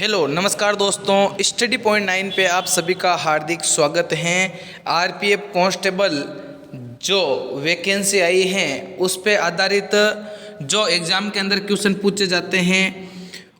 Hello नमस्कार दोस्तों, study point 9 पे आप सभी का हार्दिक स्वागत है। आरपीएफ कांस्टेबल जो वैकेंसी आई हैं उस पे आधारित जो एग्ज़ाम के अंदर क्वेश्चन पूछे जाते हैं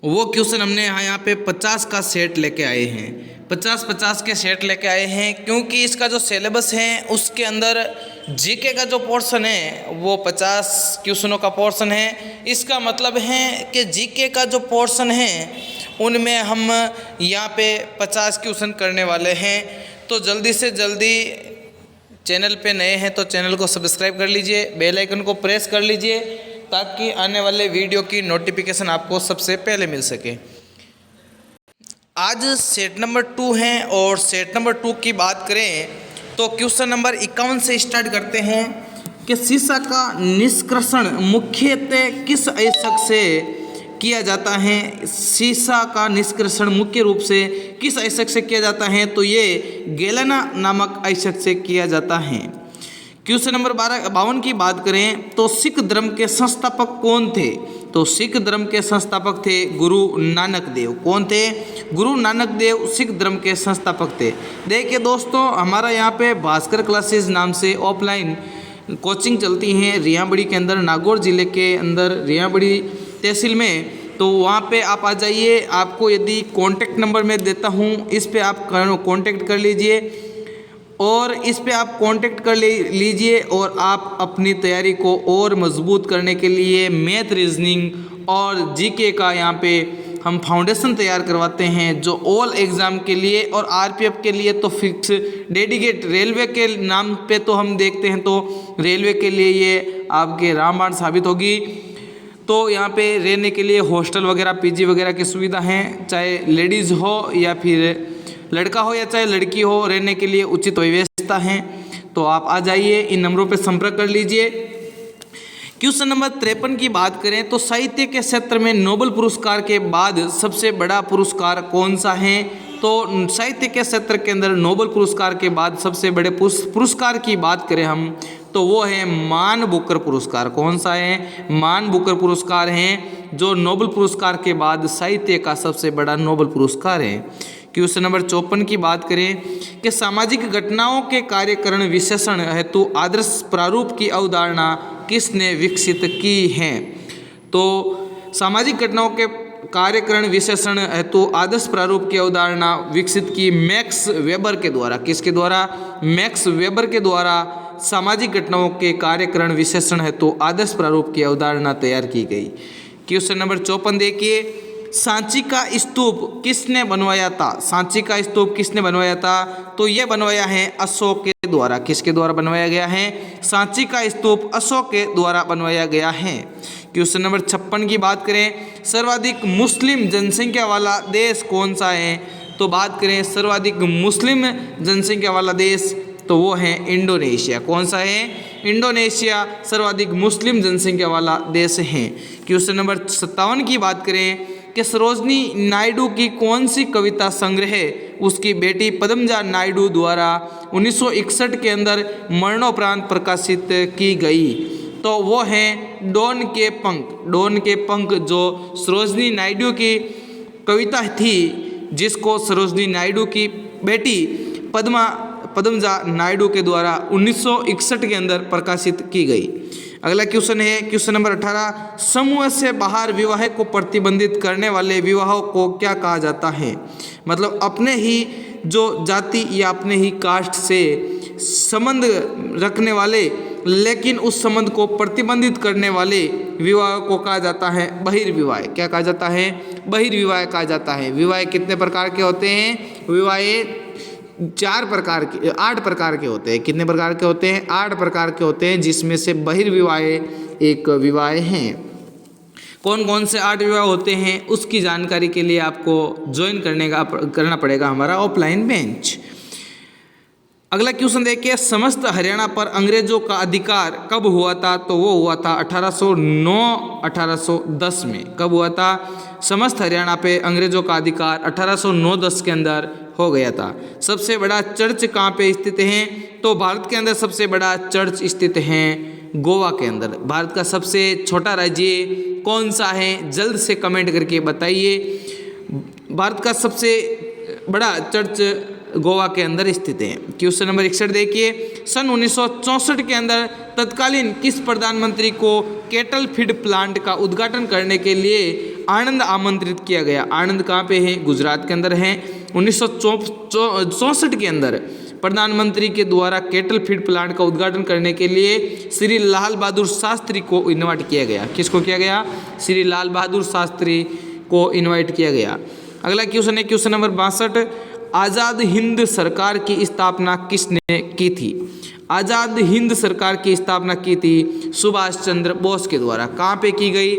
वो क्वेश्चन हमने यहाँ पे 50 का सेट लेके आए हैं। 50 के सेट लेके आए हैं क्योंकि इसका जो सिलेबस है उसके अंदर जीके का जो पोर्शन है वो 50 क्वेश्चनों का पोर्शन है। इसका मतलब है कि जीके का जो पोर्शन है उनमें हम यहाँ पे 50 क्वेश्चन करने वाले हैं। तो जल्दी से जल्दी चैनल पे नए हैं तो चैनल को सब्सक्राइब कर लीजिए, बेल आइकन को प्रेस कर लीजिए ताकि आने वाले वीडियो की नोटिफिकेशन आपको सबसे पहले मिल सके। आज सेट नंबर 2 है और सेट नंबर 2 की बात करें तो क्वेश्चन नंबर 51 से स्टार्ट करते हैं कि शीशा का निष्कर्षण मुख्यतः किस अयस्क से किया जाता है। शीशा का निष्कर्षण मुख्य रूप से किस अयस्क से किया जाता है तो ये गैलेना नामक अयस्क से किया जाता है। क्वेश्चन नंबर 52 की बात करें तो सिख धर्म के संस्थापक कौन थे। तो सिख धर्म के संस्थापक थे गुरु नानक देव। कौन थे? गुरु नानक देव सिख धर्म के संस्थापक थे। देखिए दोस्तों, हमारा यहाँ पे भास्कर क्लासेस नाम से ऑफलाइन कोचिंग चलती हैं रियाबड़ी के अंदर, नागौर ज़िले के अंदर रियाबड़ी तहसील में। तो वहाँ पे आप आ जाइए। आपको यदि कॉन्टैक्ट नंबर मैं देता हूँ इस पे आप कॉन्टैक्ट कर लीजिए और इस पे आप कांटेक्ट कर लीजिए और आप अपनी तैयारी को और मजबूत करने के लिए मैथ, रीजनिंग और जीके का यहाँ पे हम फाउंडेशन तैयार करवाते हैं जो ऑल एग्ज़ाम के लिए और आरपीएफ के लिए तो फिक्स डेडिकेट। रेलवे के नाम पे तो हम देखते हैं तो रेलवे के लिए ये आपके रामबाण साबित होगी। तो यहाँ पे रहने के लिए हॉस्टल वगैरह, पीजी वगैरह की सुविधा हैं, चाहे लेडीज़ हो या फिर लड़का हो या चाहे लड़की हो, रहने के लिए उचित व्यवस्था है। तो आप आ जाइए, इन नंबरों पर संपर्क कर लीजिए। क्वेश्चन नंबर 53 की बात करें तो साहित्य के क्षेत्र में नोबेल पुरस्कार के बाद सबसे बड़ा पुरस्कार कौन सा है। तो साहित्य के क्षेत्र के अंदर नोबेल पुरस्कार के बाद सबसे बड़े पुरस्कार की बात करें हम तो वो है मान बुकर पुरस्कार। कौन सा है? मान बुकर पुरस्कार है जो नोबेल पुरस्कार के बाद साहित्य का सबसे बड़ा नोबेल पुरस्कार है। क्वेश्चन नंबर 54 की बात करें कि सामाजिक घटनाओं के कार्यकरण विशेषण हेतु आदर्श प्रारूप की अवधारणा किसने विकसित की है। तो सामाजिक घटनाओं के कार्यकरण विशेषण हेतु आदर्श प्रारूप की अवधारणा विकसित की मैक्स वेबर के द्वारा। किसके द्वारा? मैक्स वेबर के द्वारा सामाजिक घटनाओं के कार्यकरण विशेषण हेतु आदर्श प्रारूप की अवधारणा तैयार की गई। क्वेश्चन नंबर 54 देखिए, सांची का स्तूप किसने बनवाया था। सांची का स्तूप किसने बनवाया था तो यह बनवाया है अशोक के द्वारा। किसके द्वारा बनवाया गया है? सांची का स्तूप अशोक के द्वारा बनवाया गया है। क्वेश्चन नंबर 56 की बात करें, सर्वाधिक मुस्लिम जनसंख्या वाला देश कौन सा है। तो बात करें सर्वाधिक मुस्लिम जनसंख्या वाला देश तो वो है इंडोनेशिया। कौन सा है? इंडोनेशिया सर्वाधिक मुस्लिम जनसंख्या वाला देश है। क्वेश्चन नंबर 57 की बात करें कि सरोजनी नायडू की कौन सी कविता संग्रह उसकी बेटी पद्मजा नायडू द्वारा 1961 के अंदर मरणोपरांत प्रकाशित की गई। तो वो है डॉन के पंख। डॉन के पंख जो सरोजनी नायडू की कविता थी जिसको सरोजनी नायडू की बेटी पद्मजा नायडू के द्वारा 1961 के अंदर प्रकाशित की गई। अगला क्वेश्चन है क्वेश्चन नंबर 18, समूह से बाहर विवाह को प्रतिबंधित करने वाले विवाहों को क्या कहा जाता है। मतलब अपने ही जो जाति या अपने ही कास्ट से संबंध रखने वाले लेकिन उस संबंध को प्रतिबंधित करने वाले विवाह को कहा जाता है बहिर्विवाह। क्या कहा जाता है? बहिर्विवाह कहा जाता है। विवाह कितने प्रकार के होते हैं? विवाह 8 प्रकार के होते हैं। कितने प्रकार के होते हैं? 8 प्रकार के होते हैं जिसमें से बहिर्विवाह एक विवाह है। कौन कौन से 8 विवाह होते हैं उसकी जानकारी के लिए आपको ज्वाइन करना पड़ेगा हमारा ऑफलाइन बेंच। अगला क्वेश्चन देखिए, समस्त हरियाणा पर अंग्रेजों का अधिकार कब हुआ था। तो वो हुआ था 1809-1810 में। कब हुआ था? समस्त हरियाणा पे अंग्रेजों का अधिकार 1809-10 के अंदर हो गया था। सबसे बड़ा चर्च कहाँ पे स्थित है। तो भारत के अंदर सबसे बड़ा चर्च स्थित है गोवा के अंदर। भारत का सबसे छोटा राज्य कौन सा है? जल्द से कमेंट करके बताइए। भारत का सबसे बड़ा चर्च गोवा के अंदर स्थित है। क्वेश्चन नंबर 61 देखिए, सन 1964 के अंदर तत्कालीन किस प्रधानमंत्री को केटल फीड प्लांट का उद्घाटन करने के लिए आणंद आमंत्रित किया गया? आणंद कहाँ पे है? गुजरात के अंदर है। 1964 के अंदर प्रधानमंत्री के द्वारा केटल फीड प्लांट का उद्घाटन करने के लिए श्री लाल बहादुर शास्त्री को इन्वाइट किया गया। किसको किया गया? श्री लाल बहादुर शास्त्री को इन्वाइट किया गया। अगला क्वेश्चन है क्वेश्चन नंबर 62, आज़ाद हिंद सरकार की स्थापना किसने की थी? आज़ाद हिंद सरकार की स्थापना की थी सुभाष चंद्र बोस के द्वारा। कहाँ पे की गई?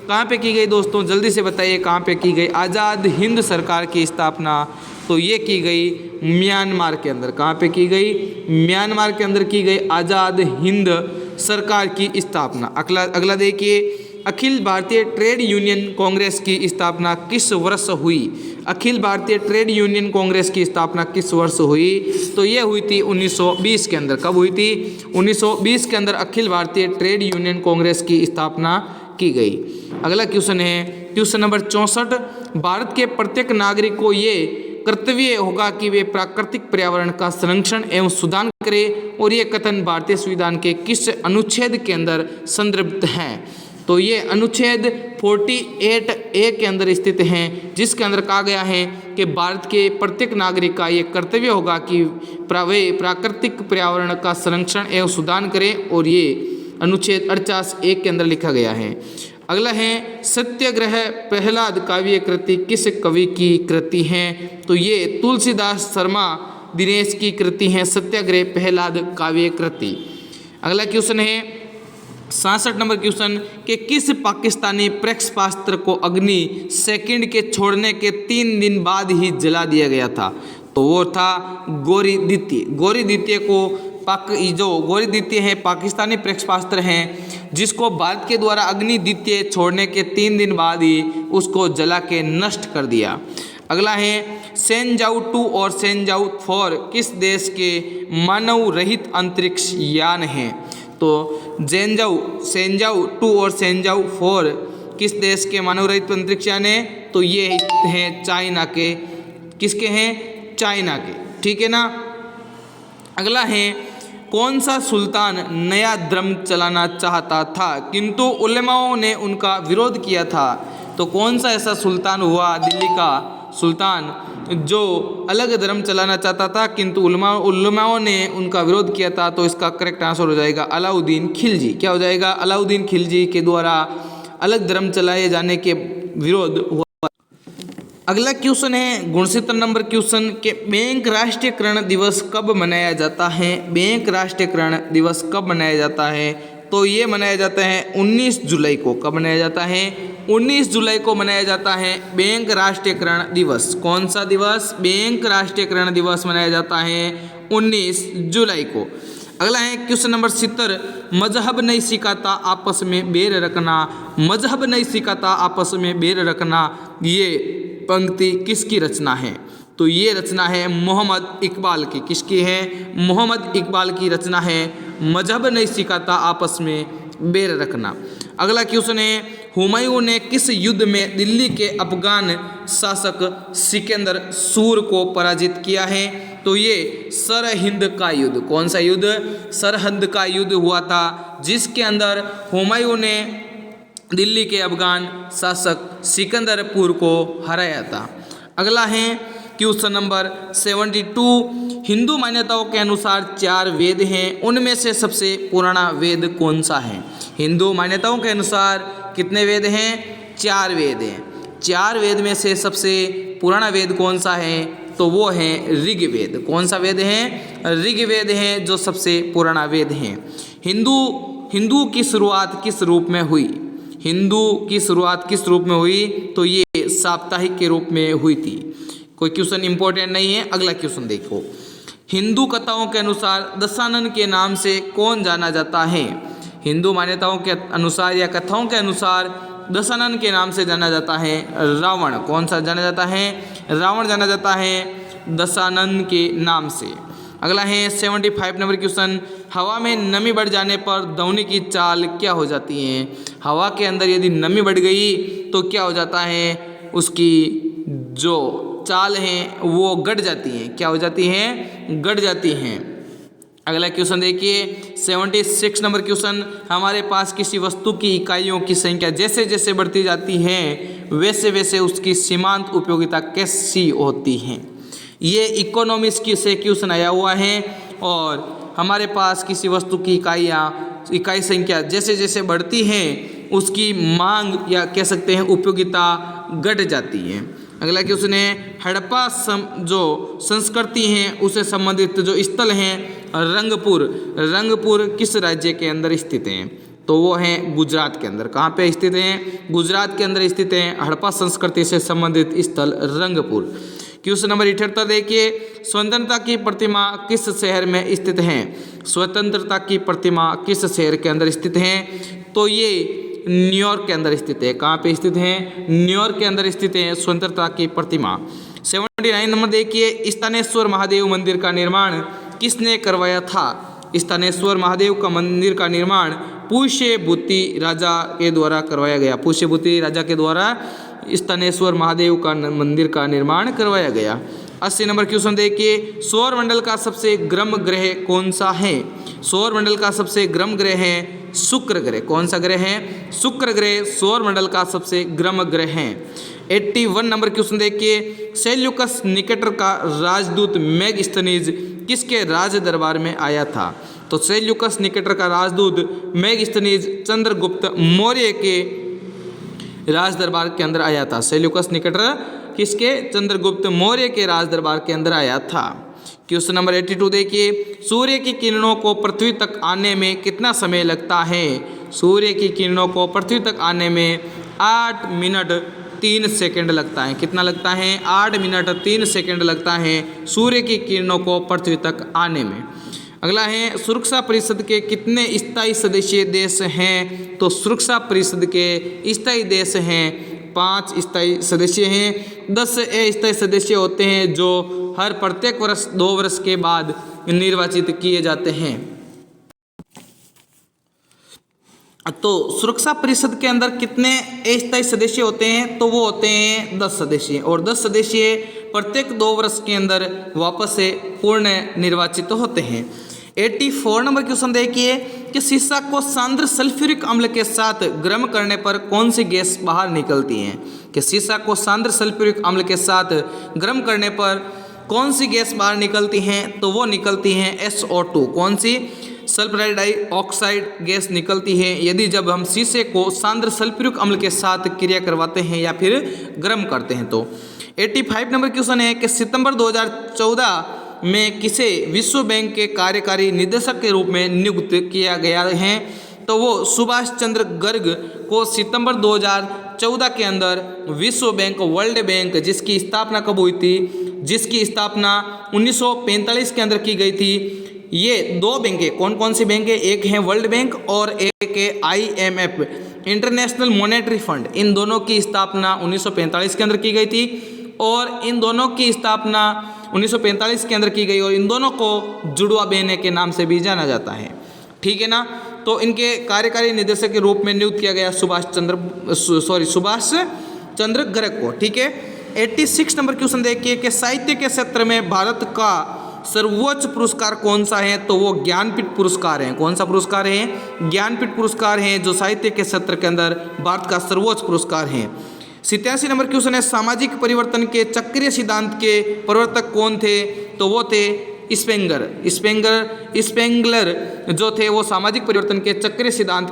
कहाँ पे की गई दोस्तों, जल्दी से बताइए कहाँ पे की गई आज़ाद हिंद सरकार की स्थापना? तो ये की गई म्यांमार के अंदर। कहाँ पे की गई? म्यांमार के अंदर की गई आज़ाद हिंद सरकार की स्थापना। अगला देखिए, अखिल भारतीय ट्रेड यूनियन कांग्रेस की स्थापना किस वर्ष हुई? अखिल भारतीय ट्रेड यूनियन कांग्रेस की स्थापना किस वर्ष हुई? तो ये हुई थी 1920 के अंदर। कब हुई थी? 1920 के अंदर अखिल भारतीय ट्रेड यूनियन कांग्रेस की स्थापना की गई। अगला क्वेश्चन है क्वेश्चन नंबर 64, भारत के प्रत्येक नागरिक को ये कर्तव्य होगा कि वे प्राकृतिक पर्यावरण का संरक्षण एवं सुधार करें, और ये कथन भारतीय संविधान के किस अनुच्छेद के अंदर संदर्भित हैं? तो ये अनुच्छेद 48A के अंदर स्थित हैं, जिसके अंदर कहा गया है कि भारत के प्रत्येक नागरिक का ये कर्तव्य होगा कि वे प्राकृतिक पर्यावरण का संरक्षण एवं सुधार करें, और ये अनुच्छेद 48A के अंदर लिखा गया है। अगला है सत्याग्रह प्रहलाद काव्य कृति किस कवि की कृति है? तो ये तुलसीदास शर्मा दिनेश की कृति है सत्याग्रह प्रहलाद काव्य कृति। अगला क्वेश्चन है 67 नंबर क्वेश्चन कि किस पाकिस्तानी प्रक्षेपास्त्र को अग्नि सेकंड के छोड़ने के 3 दिन बाद ही जला दिया गया था? तो वो था गौरी द्वितीय। गौरी द्वितीय को जो गौरी द्वितीय है पाकिस्तानी प्रक्षेपास्त्र हैं, जिसको भारत के द्वारा अग्नि द्वितीय छोड़ने के 3 दिन बाद ही उसको जला के नष्ट कर दिया। अगला है सेंजाऊ 2 और सेंजाऊ 4 किस देश के मानव रहित अंतरिक्ष यान हैं? तो सेंजाऊ 2 और सेंजाऊ 4 किस देश के मानव रहित अंतरिक्ष यान है? तो ये हैं चाइना के। किसके हैं? चाइना के। ठीक है ना। अगला है कौन सा सुल्तान नया धर्म चलाना चाहता था किंतु उलेमाओं ने उनका विरोध किया था? तो कौन सा ऐसा सुल्तान हुआ दिल्ली का सुल्तान जो अलग धर्म चलाना चाहता था किंतु उलेमाओं ने उनका विरोध किया था? तो इसका करेक्ट आंसर हो जाएगा अलाउद्दीन खिलजी। क्या हो जाएगा? अलाउद्दीन खिलजी के द्वारा अलग धर्म चलाए जाने के विरोध हुआ। अगला क्वेश्चन है 69 नंबर क्वेश्चन के बैंक राष्ट्रीयकरण दिवस कब मनाया जाता है? बैंक राष्ट्रीयकरण दिवस कब मनाया जाता है? तो ये मनाया जाता है 19 जुलाई को। कब मनाया जाता है? 19 जुलाई को मनाया जाता है बैंक राष्ट्रीयकरण दिवस। कौन सा दिवस? बैंक राष्ट्रीयकरण दिवस मनाया जाता है 19 जुलाई को। अगला है क्वेश्चन नंबर 70, मजहब नहीं सिखाता आपस में बैर रखना। मजहब नहीं सिखाता आपस में बैर रखना, ये पंक्ति किसकी रचना है? तो ये रचना है मोहम्मद इकबाल की। किसकी है? मोहम्मद इकबाल की रचना है मजहब नहीं सिखाता आपस में बैर रखना। अगला क्वेश्चन है हुमायूं ने किस युद्ध में दिल्ली के अफगान शासक सिकंदर सूर को पराजित किया है? तो ये सरहिंद का युद्ध। कौन सा युद्ध? सरहिंद का युद्ध हुआ था, जिसके अंदर हुमायूं ने दिल्ली के अफगान शासक सिकंदरपुर को हराया था। अगला है क्वेश्चन नंबर 72, हिंदू मान्यताओं के अनुसार 4 वेद हैं, उनमें से सबसे पुराना वेद कौन सा है? हिंदू मान्यताओं के अनुसार कितने वेद हैं? 4 वेद हैं। 4 वेद में से सबसे पुराना वेद कौन सा है? तो वो है ऋग्वेद। कौन सा वेद है? ऋग्वेद है जो सबसे पुराना वेद है। हिंदू की शुरुआत किस रूप में हुई? हिंदू की शुरुआत किस रूप में हुई? तो ये साप्ताहिक के रूप में हुई थी। कोई क्वेश्चन इंपॉर्टेंट नहीं है। अगला क्वेश्चन देखो, हिंदू कथाओं के अनुसार दशानन के नाम से कौन जाना जाता है? हिंदू मान्यताओं के अनुसार या कथाओं के अनुसार दशानन के नाम से जाना जाता है रावण। कौन सा जाना जाता है? रावण जाना जाता है दशानन के नाम से। अगला है 75 नंबर क्वेश्चन, हवा में नमी बढ़ जाने पर ध्वनि की चाल क्या हो जाती है? हवा के अंदर यदि नमी बढ़ गई तो क्या हो जाता है? उसकी जो चाल हैं वो गट जाती हैं। क्या हो जाती हैं? गट जाती हैं। अगला क्वेश्चन देखिए 76 नंबर क्वेश्चन, हमारे पास किसी वस्तु की इकाइयों की संख्या जैसे जैसे बढ़ती जाती है वैसे वैसे उसकी सीमांत उपयोगिता कैसी होती है। ये इकोनॉमिक्स की से क्वेश्चन आया हुआ है और हमारे पास किसी वस्तु की इकाई संख्या जैसे जैसे बढ़ती है उसकी मांग या कह सकते हैं उपयोगिता घट जाती है। अगला क्वेश्चन है हड़प्पा जो संस्कृति हैं उसे संबंधित जो स्थल हैं रंगपुर किस राज्य के अंदर स्थित हैं? तो वो हैं गुजरात के अंदर। कहाँ पे स्थित हैं? गुजरात के अंदर स्थित हैं हड़प्पा संस्कृति से संबंधित स्थल रंगपुर। क्वेश्चन नंबर 78 देखिए स्वतंत्रता की प्रतिमा किस शहर में स्थित है? स्वतंत्रता की प्रतिमा किस शहर के अंदर स्थित है? तो ये न्यूयॉर्क के अंदर स्थित है। कहाँ पे स्थित है? न्यूयॉर्क के अंदर स्थित है स्वतंत्रता की प्रतिमा। 79 नंबर देखिए स्थानेश्वर महादेव मंदिर का निर्माण किसने करवाया था? स्थानेश्वर महादेव का मंदिर का निर्माण पुष्यभूति राजा के द्वारा करवाया गया। पुष्यभूति राजा के द्वारा स्थानेश्वर महादेव का मंदिर का निर्माण करवाया गया। 80 नंबर क्वेश्चन देखिए सौरमंडल का सबसे गर्म ग्रह कौन सा है? सौरमंडल का सबसे गर्म ग्रह है शुक्र ग्रह। कौन सा ग्रह है? शुक्र ग्रह सौरमंडल का सबसे गर्म ग्रह है। 81 नंबर क्वेश्चन देखिए सेल्यूकस निकेटर का राजदूत मेगस्थनीज किसके राज दरबार में आया था? तो सेल्यूकस निकेटर का राजदूत मेगस्थनीज चंद्रगुप्त मौर्य के राज दरबार के अंदर आया था। सेल्यूकस निकेटर किसके? चंद्रगुप्त मौर्य के राज दरबार के अंदर आया था। क्वेश्चन नंबर 82 देखिए सूर्य की किरणों को पृथ्वी तक आने में कितना समय लगता है? सूर्य की किरणों को पृथ्वी तक आने में 8 मिनट 3 सेकंड लगता है। कितना लगता है? 8 मिनट 3 सेकंड लगता है सूर्य की किरणों को पृथ्वी तक आने में। अगला है सुरक्षा परिषद के कितने स्थायी सदस्य देश हैं? तो सुरक्षा परिषद के स्थायी देश हैं 5 स्थायी सदस्य हैं। 10 अस्थायी सदस्य होते हैं जो हर प्रत्येक वर्ष 2 वर्ष के बाद निर्वाचित किए जाते हैं। तो सुरक्षा परिषद के अंदर कितने अस्थायी सदस्य होते हैं? तो वो होते हैं 10 सदस्य और 10 सदस्य प्रत्येक 2 वर्ष के अंदर वापस से पूर्ण निर्वाचित होते हैं। 84 नंबर क्वेश्चन देखिए कि शीशा को सांद्र सल्फ्यूरिक अम्ल के साथ गर्म करने पर कौन सी गैस बाहर निकलती है? कि शीशा को सांद्र सल्फ्यूरिक अम्ल के साथ गर्म करने पर कौन सी गैस बाहर निकलती हैं? तो वो निकलती हैं SO2। कौन सी? सल्फ्यूरिक डाइऑक्साइड गैस निकलती है यदि जब हम शीशे को सांद्र सल्फ्यूरिक अम्ल के साथ क्रिया करवाते हैं या फिर गर्म करते हैं। तो 85 नंबर क्वेश्चन है कि सितंबर 2014 में किसे विश्व बैंक के कार्यकारी निदेशक के रूप में नियुक्त किया गया है? तो वो सुभाष चंद्र गर्ग को सितंबर 2014 के अंदर विश्व बैंक वर्ल्ड बैंक जिसकी स्थापना कब हुई थी? जिसकी स्थापना 1945 के अंदर की गई थी। ये 2 बैंक है। कौन कौन सी बैंक है? एक है वर्ल्ड बैंक और एक है IMF इंटरनेशनल मॉनेटरी फंड। इन दोनों की स्थापना 1945 के अंदर की गई थी और इन दोनों की स्थापना 1945 के अंदर की गई और इन दोनों को जुड़वा बहने के नाम से भी जाना जाता है। ठीक है ना? तो इनके कार्यकारी निदेशक के रूप में नियुक्त किया गया सुभाष चंद्र गर्ग को। ठीक है। 86 नंबर क्वेश्चन देखिए कि साहित्य के क्षेत्र में भारत का सर्वोच्च पुरस्कार कौन सा है? तो वो ज्ञानपीठ पुरस्कार है। कौन सा पुरस्कार है? ज्ञानपीठ पुरस्कार है जो साहित्य के क्षेत्र के अंदर भारत का सर्वोच्च पुरस्कार है। 87 नंबर क्वेश्चन है सामाजिक परिवर्तन के चक्रीय सिद्धांत के प्रवर्तक कौन थे? तो वो थे स्पेंगलर जो थे वो सामाजिक परिवर्तन के चक्रीय सिद्धांत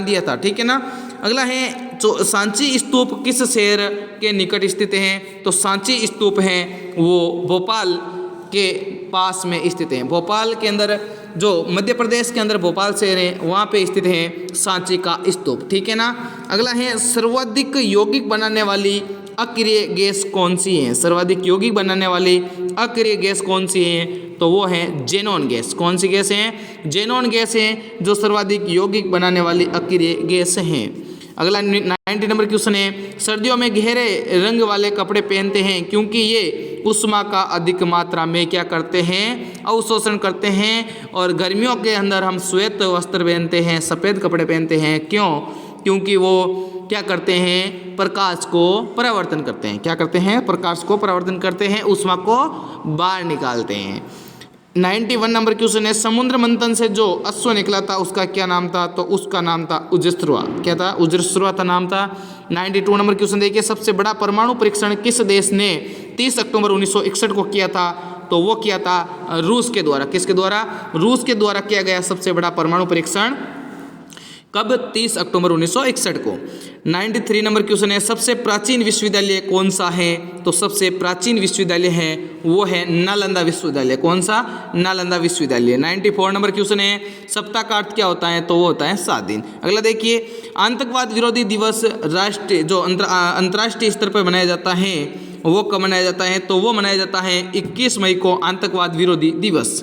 दिया था। ठीक है ना? अगला है जो सांची स्तूप किस शहर के निकट स्थित हैं? तो सांची स्तूप हैं वो भोपाल के पास में स्थित हैं। भोपाल के अंदर जो मध्य प्रदेश के अंदर भोपाल शहर है वहाँ पे स्थित है सांची का स्तूप। ठीक है ना? अगला है सर्वाधिक यौगिक बनाने वाली अक्रिय गैस कौन सी है? सर्वाधिक यौगिक बनाने वाली अक्रिय गैस कौन सी है? तो वो है जेनॉन गैस। कौन सी गैस है? जेनॉन गैस है जो सर्वाधिक यौगिक बनाने वाली अक्रिय गैस हैं। अगला 90 नंबर क्वेश्चन है सर्दियों में गहरे रंग वाले कपड़े पहनते हैं क्योंकि ये उष्मा का अधिक मात्रा में क्या करते हैं? अवशोषण करते हैं। और गर्मियों के अंदर हम श्वेत वस्त्र पहनते हैं, सफ़ेद कपड़े पहनते हैं। क्यों? क्योंकि वो क्या करते हैं, प्रकाश को परावर्तन करते हैं। क्या करते हैं, प्रकाश को परावर्तन करते हैं, ऊष्मा को बाहर निकालते हैं। 91 नंबर क्वेश्चन है, समुद्र मंथन से जो अश्व निकला था उसका क्या नाम था, तो उसका नाम था उजस्रवा। क्या था, उजस्रवा था नाम था। 92 नंबर क्वेश्चन देखिए, सबसे बड़ा परमाणु परीक्षण किस देश ने 30 अक्टूबर 1961 को किया था, तो वो किया था रूस के द्वारा। किसके द्वारा, रूस के द्वारा किया गया सबसे बड़ा परमाणु परीक्षण। कब, 30 अक्टूबर 1961 को। 93 नंबर क्वेश्चन है, सबसे प्राचीन विश्वविद्यालय कौन सा है, तो सबसे प्राचीन विश्वविद्यालय है वो है नालंदा विश्वविद्यालय। कौन सा, नालंदा विश्वविद्यालय। 94 नंबर क्वेश्चन है, सप्ताह का अर्थ क्या होता है, तो वो होता है 7 दिन। अगला देखिए, आतंकवाद विरोधी दिवस राष्ट्रीय जो अंतर्राष्ट्रीय स्तर पर मनाया जाता है वो कब मनाया जाता है, तो वो मनाया जाता है 21 मई को, आतंकवाद विरोधी दिवस।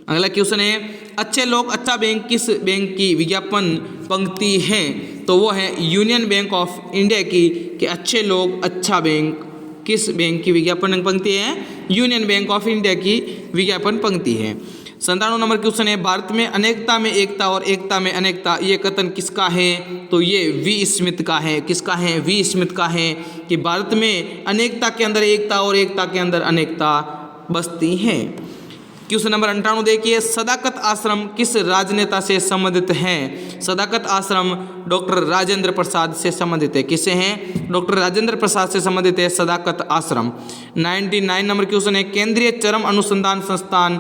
अगला क्वेश्चन है, अच्छे लोग अच्छा बैंक किस बैंक की विज्ञापन पंक्ति है, तो वो है यूनियन बैंक ऑफ इंडिया की, कि अच्छे लोग अच्छा बैंक किस बैंक की विज्ञापन पंक्ति है, यूनियन बैंक ऑफ इंडिया की विज्ञापन पंक्ति है। 97 नंबर क्वेश्चन है, भारत में अनेकता में एकता और एकता में अनेकता, ये कथन किसका है, तो ये वी स्मिथ का है। किसका है, वी स्मिथ का है, कि भारत में अनेकता के अंदर एकता और एकता के अंदर अनेकता बसती है। क्वेश्चन नंबर 98 देखिए, सदाकत आश्रम किस राजनेता से संबंधित है, सदाकत आश्रम डॉक्टर राजेंद्र प्रसाद से संबंधित है। किससे हैं, डॉक्टर राजेंद्र प्रसाद से संबंधित है सदाकत आश्रम। 99 नंबर क्वेश्चन है, केंद्रीय चरम अनुसंधान संस्थान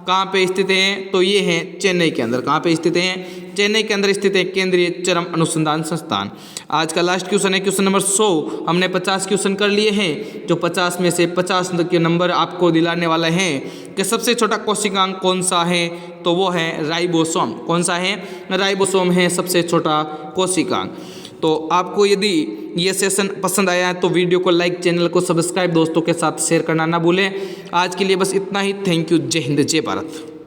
कहाँ पे स्थित है, तो ये है चेन्नई के अंदर। कहाँ पे स्थित है, चेन्नई के अंदर स्थित है केंद्रीय चरम अनुसंधान संस्थान। आज का लास्ट क्वेश्चन है क्वेश्चन नंबर 100। हमने 50 क्वेश्चन कर लिए हैं, जो 50 में से 50 के नंबर आपको दिलाने वाले हैं कि सबसे छोटा कोशिकांग कौन सा है, तो वो है राइबोसोम। कौन सा है, राइबोसोम है सबसे छोटा कोशिकांग। तो आपको यदि ये सेशन पसंद आया है तो वीडियो को लाइक, चैनल को सब्सक्राइब, दोस्तों के साथ शेयर करना ना भूलें। आज के लिए बस इतना ही। Thank you. जय हिंद, जय भारत।